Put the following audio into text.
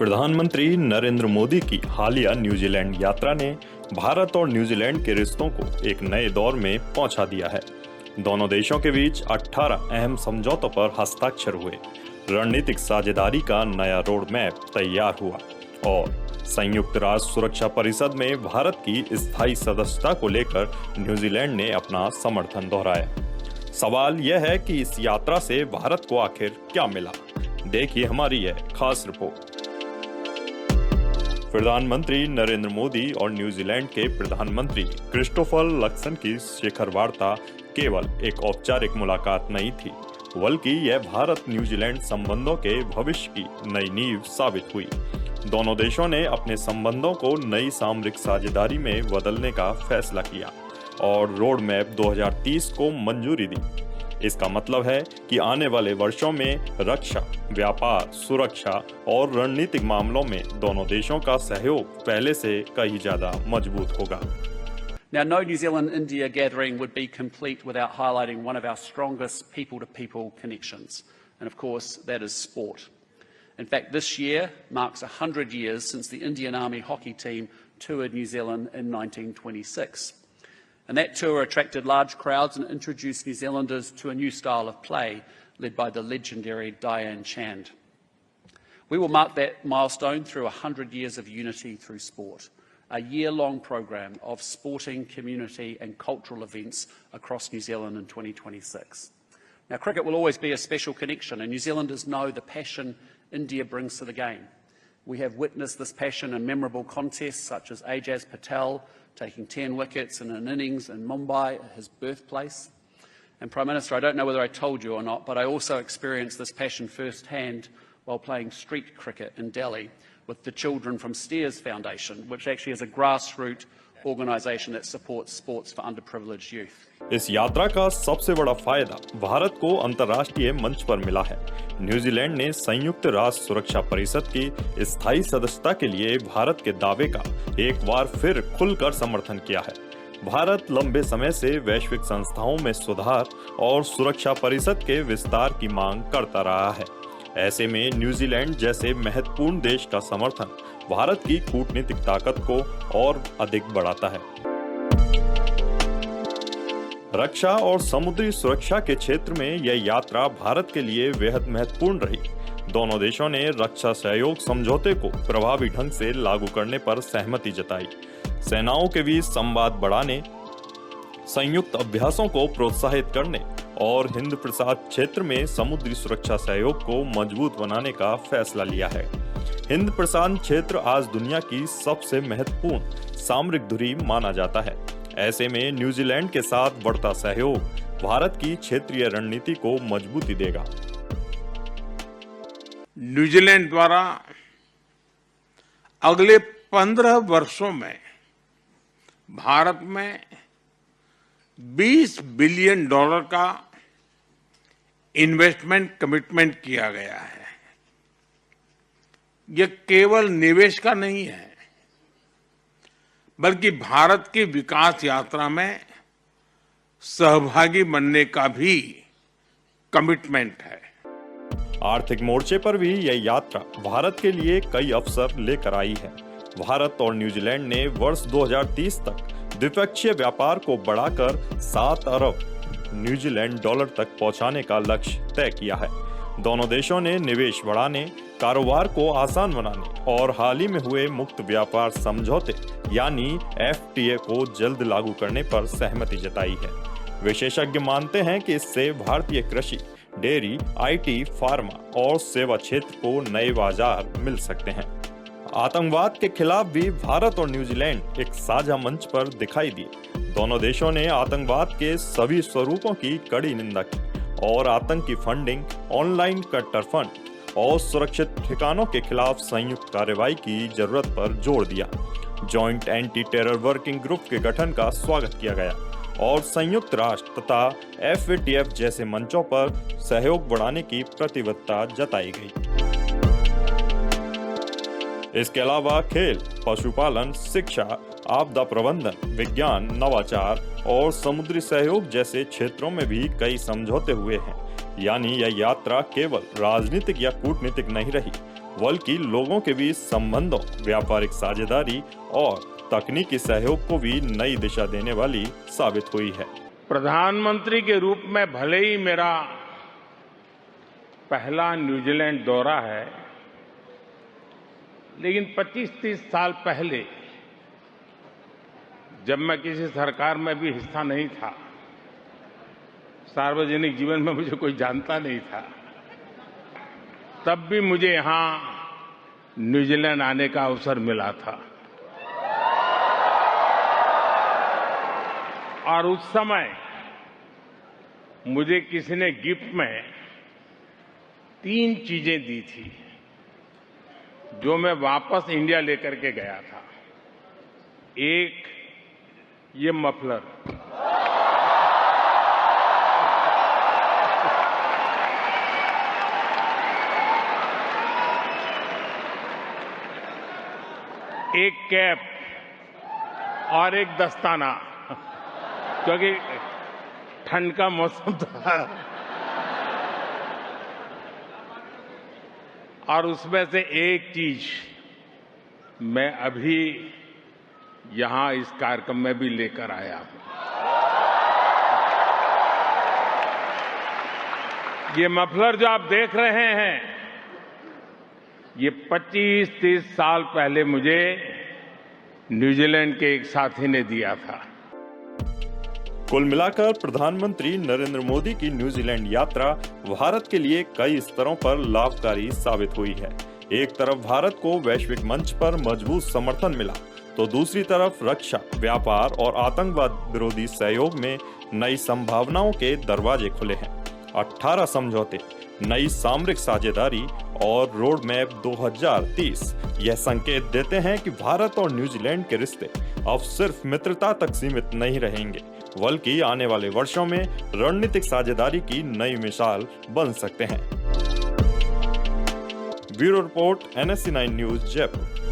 प्रधानमंत्री नरेंद्र मोदी की हालिया न्यूजीलैंड यात्रा ने भारत और न्यूजीलैंड के रिश्तों को एक नए दौर में पहुंचा दिया है। दोनों देशों के बीच 18 अहम समझौतों पर हस्ताक्षर हुए, रणनीतिक साझेदारी का नया रोड मैप तैयार हुआ और संयुक्त राष्ट्र सुरक्षा परिषद में भारत की स्थायी सदस्यता को लेकर न्यूजीलैंड ने अपना समर्थन दोहराया। सवाल यह है कि इस यात्रा से भारत को आखिर क्या मिला? देखिए हमारी यह खास रिपोर्ट। प्रधानमंत्री नरेंद्र मोदी और न्यूजीलैंड के प्रधानमंत्री क्रिस्टोफर लक्सन की शिखर वार्ता केवल एक औपचारिक मुलाकात नहीं थी, बल्कि यह भारत न्यूजीलैंड संबंधों के भविष्य की नई नींव साबित हुई। दोनों देशों ने अपने संबंधों को नई सामरिक साझेदारी में बदलने का फैसला किया और रोड मैप 2030 को मंजूरी दी। इसका मतलब है कि आने वाले वर्षों में रक्षा, व्यापार, सुरक्षा और रणनीतिक मामलों में दोनों देशों का सहयोग पहले से कहीं ज्यादा मजबूत होगा। Now, no New Zealand-India gathering would be complete without highlighting one of our strongest people-to-people connections, and of course, that is sport. In fact, this year marks 100 years since the Indian Army hockey team toured New Zealand in 1926. And that tour attracted large crowds and introduced New Zealanders to a new style of play led by the legendary Diane Chand. We will mark that milestone through 100 years of unity through sport, a year-long program of sporting, community and cultural events across New Zealand in 2026. Now, cricket will always be a special connection, and New Zealanders know the passion India brings to the game. We have witnessed this passion in memorable contests such as Ajaz Patel taking 10 wickets in an innings in Mumbai, his birthplace. And Prime Minister, I don't know whether I told you or not, but I also experienced this passion firsthand while playing street cricket in Delhi with the children from Steers Foundation, which actually is a grassroots organisation that supports sports for underprivileged youth. इस यात्रा का सबसे बड़ा फायदा भारत को अंतर्राष्ट्रीय मंच पर मिला है। न्यूजीलैंड ने संयुक्त राष्ट्र सुरक्षा परिषद की स्थायी सदस्यता के लिए भारत के दावे का एक बार फिर खुलकर समर्थन किया है। भारत लंबे समय से वैश्विक संस्थाओं में सुधार और सुरक्षा परिषद के विस्तार की मांग करता रहा है। ऐसे में न्यूजीलैंड जैसे महत्वपूर्ण देश का समर्थन भारत की कूटनीतिक ताकत को और अधिक बढ़ाता है। रक्षा और समुद्री सुरक्षा के क्षेत्र में यह यात्रा भारत के लिए बेहद महत्वपूर्ण रही। दोनों देशों ने रक्षा सहयोग समझौते को प्रभावी ढंग से लागू करने पर सहमति जताई। सेनाओं के बीच संवाद बढ़ाने, संयुक्त अभ्यासों को प्रोत्साहित करने और हिंद प्रशांत क्षेत्र में समुद्री सुरक्षा सहयोग को मजबूत बनाने का फैसला लिया है। हिंद प्रशांत क्षेत्र आज दुनिया की सबसे महत्वपूर्ण सामरिक धुरी माना जाता है। ऐसे में न्यूजीलैंड के साथ बढ़ता सहयोग भारत की क्षेत्रीय रणनीति को मजबूती देगा। न्यूजीलैंड द्वारा अगले 15 वर्षों में भारत में $20 बिलियन का इन्वेस्टमेंट कमिटमेंट किया गया है। यह केवल निवेश का नहीं है, बल्कि भारत की विकास यात्रा में सहभागी बनने का भी कमिटमेंट है। आर्थिक मोर्चे पर भी यह यात्रा भारत के लिए कई अवसर लेकर आई है। भारत और न्यूजीलैंड ने वर्ष 2030 तक द्विपक्षीय व्यापार को बढ़ाकर 7 अरब न्यूजीलैंड डॉलर तक पहुंचाने का लक्ष्य तय किया है। दोनों देशों ने निवेश बढ़ाने, कारोबार को आसान बनाने और हाल ही में हुए मुक्त व्यापार समझौते यानी FTA को जल्द लागू करने पर सहमति जताई है। विशेषज्ञ मानते हैं कि इससे भारतीय कृषि, डेयरी, IT, फार्मा और सेवा क्षेत्र को नए बाजार मिल सकते हैं। आतंकवाद के खिलाफ भी भारत और न्यूजीलैंड एक साझा मंच पर दिखाई दिए। दोनों देशों ने आतंकवाद के सभी स्वरूपों की कड़ी निंदा की और आतंकी फंडिंग, ऑनलाइन कट्टर फंड और सुरक्षित ठिकानों के खिलाफ संयुक्त कार्रवाई की जरूरत पर जोर दिया। Joint anti terror working group के गठन का स्वागत किया गया और संयुक्त राष्ट्र तथा FATF जैसे मंचों पर सहयोग बढ़ाने की प्रतिबद्धता जताई गई। इसके अलावा खेल, पशुपालन, शिक्षा, आपदा प्रबंधन, विज्ञान, नवाचार और समुद्री सहयोग जैसे क्षेत्रों में भी कई समझौते हुए हैं। यानी यह यात्रा केवल राजनीतिक या कूटनीतिक नहीं रही, बल्कि लोगों के बीच संबंधों, व्यापारिक साझेदारी और तकनीकी सहयोग को भी नई दिशा देने वाली साबित हुई है। प्रधानमंत्री के रूप में भले ही मेरा पहला न्यूजीलैंड दौरा है, लेकिन 25-30 साल पहले जब मैं किसी सरकार में भी हिस्सा नहीं था, सार्वजनिक जीवन में मुझे कोई जानता नहीं था, तब भी मुझे यहां न्यूजीलैंड आने का अवसर मिला था। और उस समय मुझे किसी ने गिफ्ट में 3 चीजें दी थी जो मैं वापस इंडिया लेकर के गया था। एक, ये मफलर, एक कैप और एक दस्ताना, क्योंकि ठंड का मौसम था। और उसमें से एक चीज मैं अभी यहां इस कार्यक्रम में भी लेकर आया हूं। ये मफलर जो आप देख रहे हैं, ये 25-30 साल पहले मुझे न्यूजीलैंड के एक साथी ने दिया था। कुल मिलाकर प्रधानमंत्री नरेंद्र मोदी की न्यूजीलैंड यात्रा भारत के लिए कई स्तरों पर लाभकारी साबित हुई है। एक तरफ भारत को वैश्विक मंच पर मजबूत समर्थन मिला, तो दूसरी तरफ रक्षा, व्यापार और आतंकवाद विरोधी सहयोग में नई संभावनाओं के दरवाजे खुले हैं। 18 समझौते, नई सामरिक साझेदारी और रोड मैप 2030 यह संकेत देते हैं कि भारत और न्यूजीलैंड के रिश्ते अब सिर्फ मित्रता तक सीमित नहीं रहेंगे, बल्कि आने वाले वर्षों में रणनीतिक साझेदारी की नई मिसाल बन सकते हैं। Bureau report, NSC 9 news, Jaipur.